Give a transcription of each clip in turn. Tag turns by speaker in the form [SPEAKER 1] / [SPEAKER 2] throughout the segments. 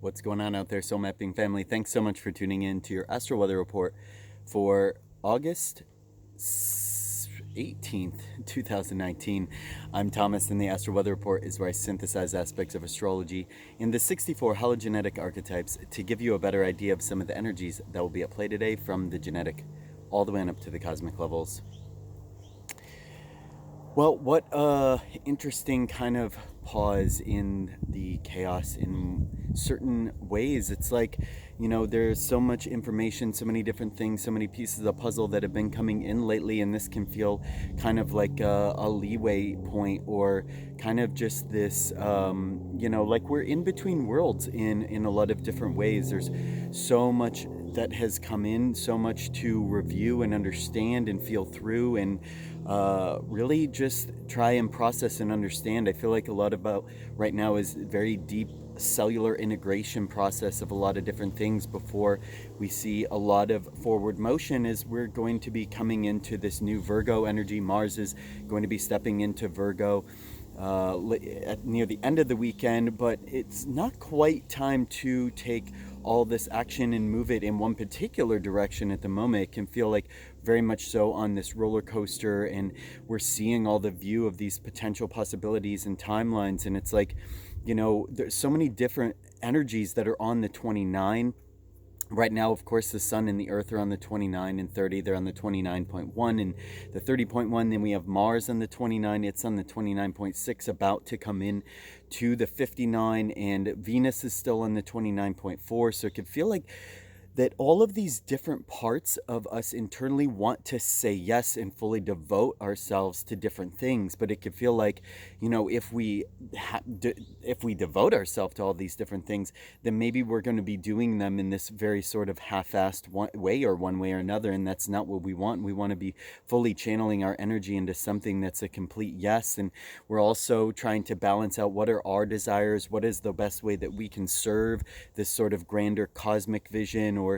[SPEAKER 1] What's going on out there, soul mapping family? Thanks so much for tuning in to your astral weather report for August 18th, 2019. I'm Thomas, and the Astral Weather Report is where I synthesize aspects of astrology in the 64 hologenetic archetypes to give you a better idea of some of the energies that will be at play today, from the genetic all the way on up to the cosmic levels. Well, what a interesting kind of pause in the chaos in certain ways. It's like, there's so much information, so many different things, so many pieces of the puzzle that have been coming in lately, and this can feel kind of like a leeway point, or kind of just this, like we're in between worlds in a lot of different ways. There's so much that has come in, so much to review and understand and feel through, and really just try and process and understand. I feel like a lot about right now is very deep cellular integration process of a lot of different things before we see a lot of forward motion, as we're going to be coming into this new Virgo energy. Mars is going to be stepping into Virgo near the end of the weekend, but it's not quite time to take all this action and move it in one particular direction at the moment. It can feel like very much so on this roller coaster, and we're seeing all the view of these potential possibilities and timelines, and it's like, there's so many different energies that are on the 29. Right now, of course, the sun and the earth are on the 29 and 30. They're on the 29.1 and the 30.1. Then we have Mars on the 29. It's on the 29.6, about to come in to the 59. And Venus is still on the 29.4. So it could feel like that all of these different parts of us internally want to say yes and fully devote ourselves to different things, but it could feel like, if we if we devote ourselves to all these different things, then maybe we're going to be doing them in this very sort of half-assed way, or one way or another, and that's not what we want. We want to be fully channeling our energy into something that's a complete yes, and we're also trying to balance out what are our desires, what is the best way that we can serve this sort of grander cosmic vision, or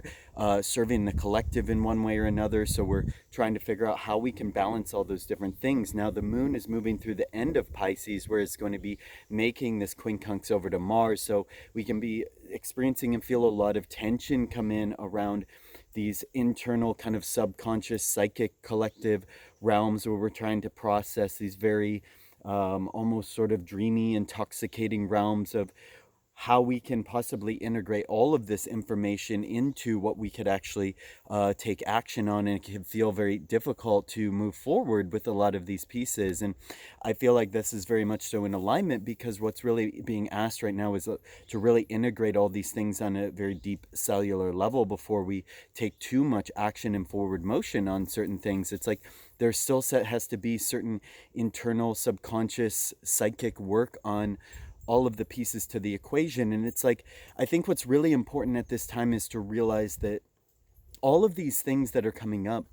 [SPEAKER 1] serving the collective in one way or another. So we're trying to figure out how we can balance all those different things. Now the moon is moving through the end of Pisces, where it's going to be making this quincunx over to Mars. So we can be experiencing and feel a lot of tension come in around these internal kind of subconscious psychic collective realms, where we're trying to process these very almost sort of dreamy, intoxicating realms of how we can possibly integrate all of this information into what we could actually take action on. And it can feel very difficult to move forward with a lot of these pieces. And I feel like this is very much so in alignment, because what's really being asked right now is to really integrate all these things on a very deep cellular level before we take too much action and forward motion on certain things. It's like there still has to be certain internal subconscious psychic work on all of the pieces to the equation. And it's like, I think what's really important at this time is to realize that all of these things that are coming up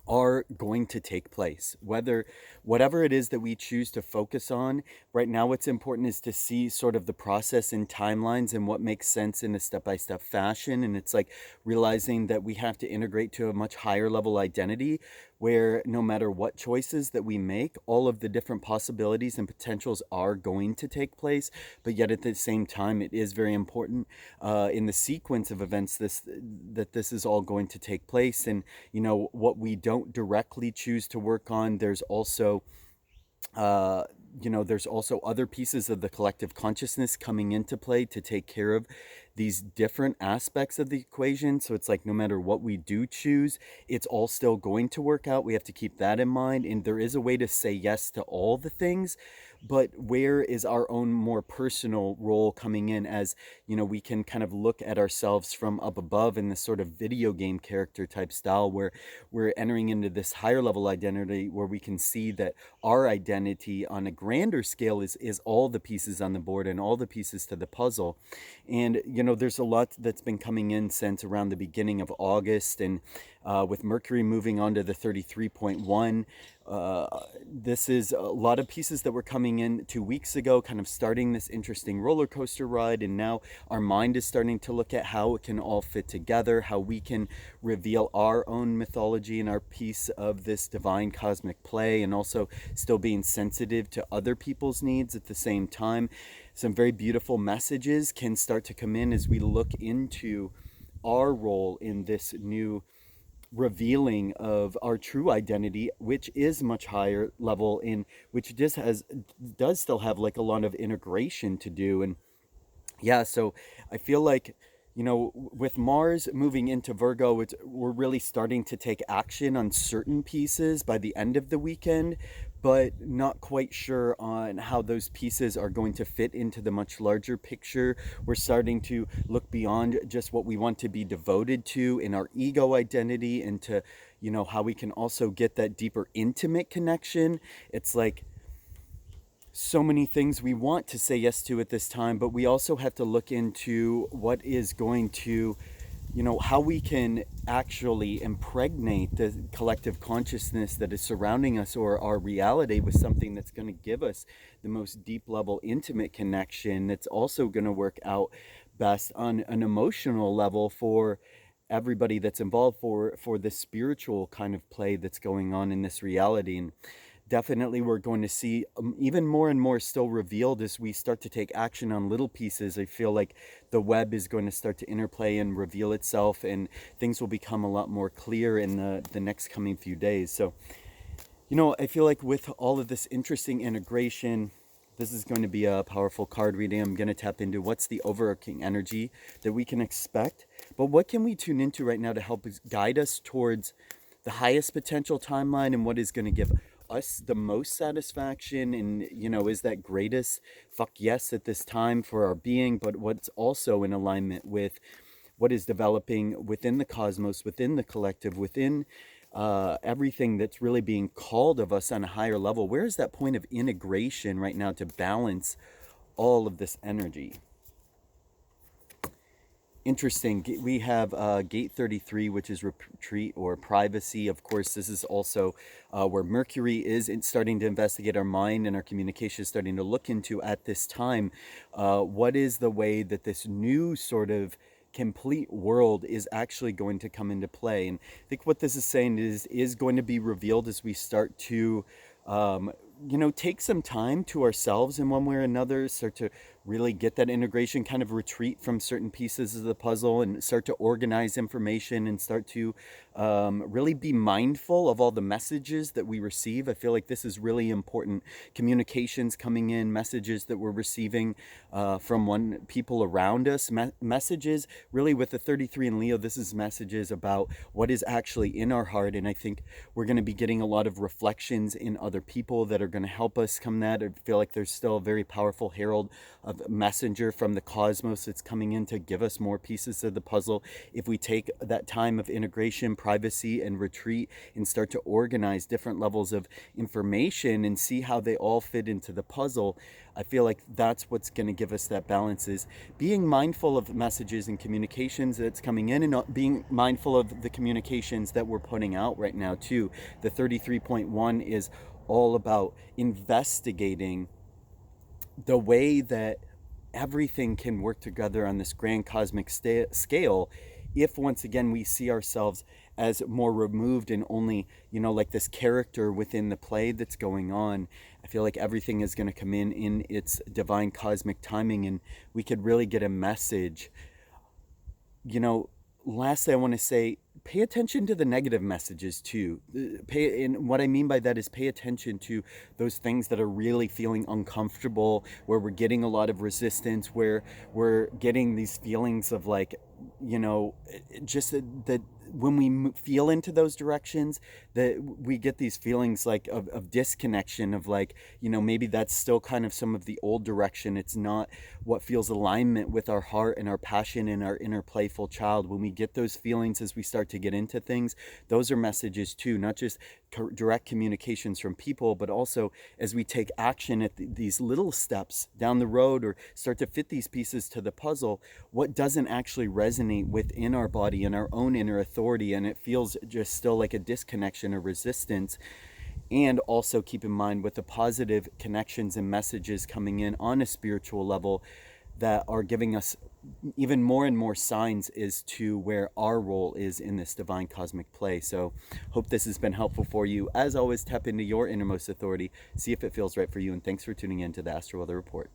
[SPEAKER 1] are going to take place, whatever it is that we choose to focus on. Right now, what's important is to see sort of the process in timelines and what makes sense in a step-by-step fashion. And it's like realizing that we have to integrate to a much higher level identity, where no matter what choices that we make, all of the different possibilities and potentials are going to take place. But yet at the same time, it is very important in the sequence of events that this is all going to take place. And what we don't directly choose to work on, there's also there's also other pieces of the collective consciousness coming into play to take care of these different aspects of the equation. So it's like, no matter what we do choose, it's all still going to work out. We have to keep that in mind. And there is a way to say yes to all the things, but where is our own more personal role coming in? As we can kind of look at ourselves from up above in this sort of video game character type style, where we're entering into this higher level identity, where we can see that our identity on a grander scale is all the pieces on the board and all the pieces to the puzzle. And there's a lot that's been coming in since around the beginning of August, and with Mercury moving on to the 33.1, This is a lot of pieces that were coming in 2 weeks ago, kind of starting this interesting roller coaster ride. And now our mind is starting to look at how it can all fit together, how we can reveal our own mythology and our piece of this divine cosmic play, and also still being sensitive to other people's needs at the same time. Some very beautiful messages can start to come in as we look into our role in this new revealing of our true identity, which is much higher level, in which just does still have like a lot of integration to do. And yeah, so I feel like, with Mars moving into Virgo, we're really starting to take action on certain pieces by the end of the weekend, but not quite sure on how those pieces are going to fit into the much larger picture. We're starting to look beyond just what we want to be devoted to in our ego identity, into, how we can also get that deeper intimate connection. It's like so many things we want to say yes to at this time, but we also have to look into what is going to, how we can actually impregnate the collective consciousness that is surrounding us, or our reality, with something that's going to give us the most deep level intimate connection, that's also going to work out best on an emotional level for everybody that's involved, for the spiritual kind of play that's going on in this reality. And definitely we're going to see even more and more still revealed as we start to take action on little pieces. I feel like the web is going to start to interplay and reveal itself, and things will become a lot more clear in the next coming few days. So, I feel like with all of this interesting integration, this is going to be a powerful card reading. I'm going to tap into what's the overarching energy that we can expect, but what can we tune into right now to help guide us towards the highest potential timeline, and what is going to give us the most satisfaction, and is that greatest fuck yes at this time for our being, but what's also in alignment with what is developing within the cosmos, within the collective, within everything that's really being called of us on a higher level. Where is that point of integration right now to balance all of this energy? Interesting. We have gate 33, which is retreat or privacy. Of course, this is also where Mercury is starting to investigate our mind, and our communication is starting to look into at this time. What is the way that this new sort of complete world is actually going to come into play? And I think what this is saying is going to be revealed as we start to take some time to ourselves in one way or another, start to really get that integration, kind of retreat from certain pieces of the puzzle, and start to organize information, and start to really be mindful of all the messages that we receive. I feel like this is really important. Communications coming in, messages that we're receiving from people around us, messages really with the 33 in Leo. This is messages about what is actually in our heart, and I think we're going to be getting a lot of reflections in other people that are going to help us come that. I feel like there's still a very powerful herald of messenger from the cosmos that's coming in to give us more pieces of the puzzle. If we take that time of integration, privacy, and retreat, and start to organize different levels of information and see how they all fit into the puzzle, I feel like that's what's going to give us that balance, is being mindful of messages and communications that's coming in, and being mindful of the communications that we're putting out right now too. The 33.1 is all about investigating the way that everything can work together on this grand cosmic scale, if once again we see ourselves as more removed and only, like this character within the play that's going on. I feel like everything is going to come in its divine cosmic timing, and we could really get a message. Lastly, I want to say, pay attention to the negative messages too. And what I mean by that is pay attention to those things that are really feeling uncomfortable, where we're getting a lot of resistance, where we're getting these feelings of like, just that when we feel into those directions, that we get these feelings like of disconnection, of like, maybe that's still kind of some of the old direction. It's not what feels alignment with our heart and our passion and our inner playful child. When we get those feelings as we start to get into things, those are messages too, not just direct communications from people, but also as we take action at these little steps down the road, or start to fit these pieces to the puzzle, what doesn't actually resonate within our body and our own inner authority, and it feels just still like a disconnection or resistance. And also keep in mind, with the positive connections and messages coming in on a spiritual level that are giving us even more and more signs as to where our role is in this divine cosmic play. So hope this has been helpful for you. As always, tap into your innermost authority, see if it feels right for you, and thanks for tuning in to the Astral Weather Report.